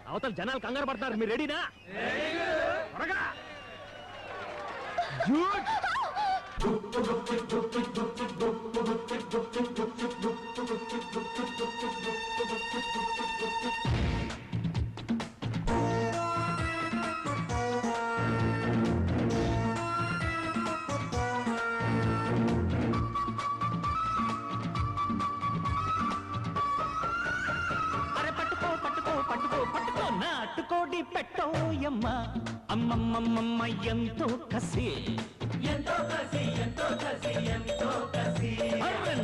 అవతల జనాలు కంగారు పడతారు, మీరు రెడీనా? త్వరగా నాటుకోడి పెట్టోయమ్మ అమ్మమ్మమ్మ ఎంతో కసి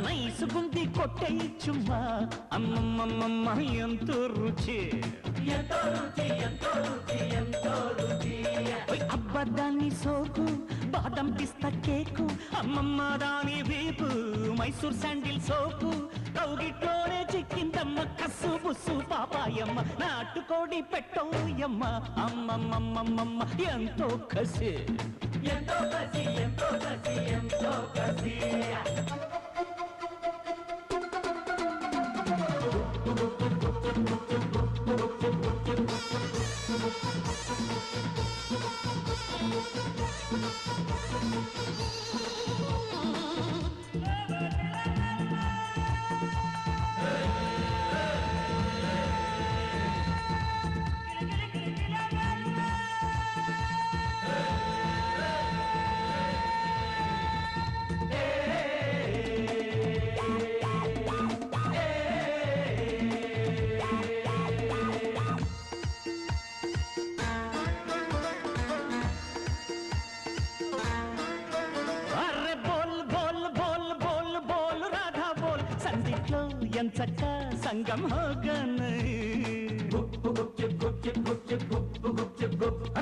నైసుకుంది కొట్టేచుమ్మా అమ్మమ్మమ్మ ఎంతో రుచి అబ్బదాన్ని సోకు బాదం పిస్తా కేకు అమ్మమ్మ దాని వీపు మైసూర్ శాండిల్ సోపు కౌగిట్లోనే చిక్కిందమ్మ కసు బుస్సు పాపాయమ్మ నాటుకోడి పెట్టోయమ్మ అమ్మమ్మమ్మమ్మ ఎంతో కసి ఎంతో కసి ఎంతో కసి ఎంతో కసి ఎంచక్క సంగం హోగన్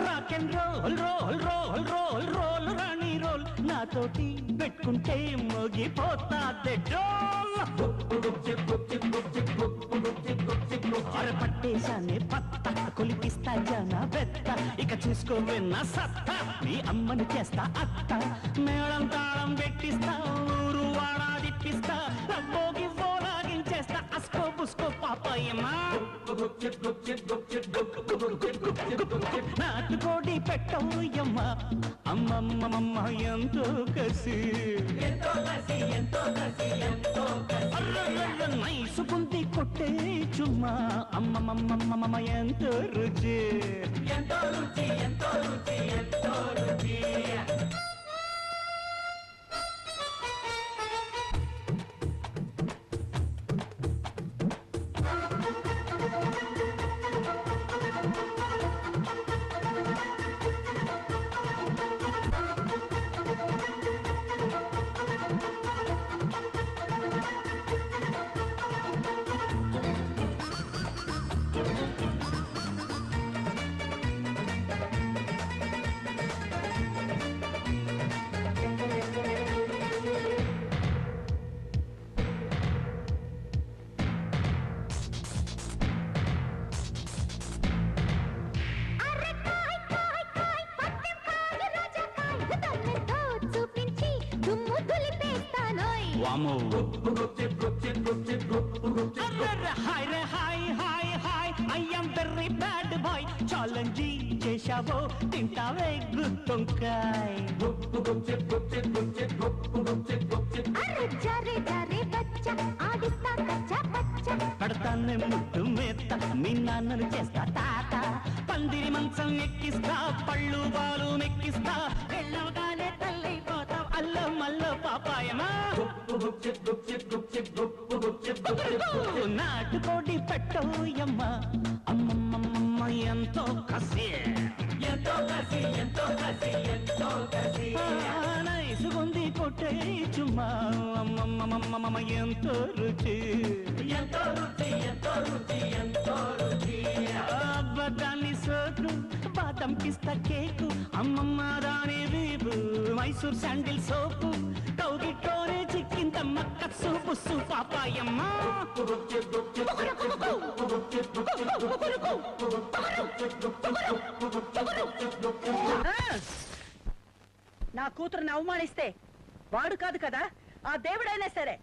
rock and roll roll roll roll roll రాణి రోల్ నాతోటి పెట్టుకుంటే మోగిపోతాదే డోల్ పట్టేశానే పత్త కొలిపిస్తా జన బెత్త ఇక చూసుకోవే నా సత్తా నీ అమ్మను చేస్తా అత్త మేళం తాళం పెట్టిస్తా ఊరు వాడా తిప్పిస్తా రబ్బోగి చేస్తా అస్కో పుస్కో పాపాయమ్మా నాటుకోడి పెట్టోయమ్మ అమ్మమ్మమ్మ ఎంతో కసి నైసుకుంది కొట్టే చుమ్మా అమ్మమ్మమ్మ ఎంతో రుచి ఎంతో రుచి ఎంతో రుచి ఎంతో రుచి ఛాలెంజీ చేశావో తింటావే గుత్తొంకాయ్ పడతానే ముట్టు మేత మీ నాన్నను చేస్తా తాత పందిరి మంచం ఎక్కిస్తా పళ్ళు బాలు మెక్కిస్తా వెళ్ళవగానే తల్లైపోతా అల్లో మల్లో పాపాయమా నాటుకోడి పెట్టోయమ్మ అమ్మమ్మమ్మ ఎంతో కసి ఎంతో కసి ఎంతో కసి ఎంతో కసి నైసుగుంది కొట్టే చుమ్మా అమ్మమ్మమ్మ ఎంతో రుచి ఎంతో రుచి ఎంతో రుచి ఎంతో రుచి అబ్బదాన్ని సోకు బాదం పిస్తా కేకు అమ్మమ్మ దాని వీపు మైసూర్ శాండిల్ సోపు కౌగిట్లోనే చిక్కిందమ్మ కసు బుస్సు పాపాయమ్మ నా కూతురుని అవమానిస్తే వాడు కాదు కదా ఆ దేవుడైనా సరే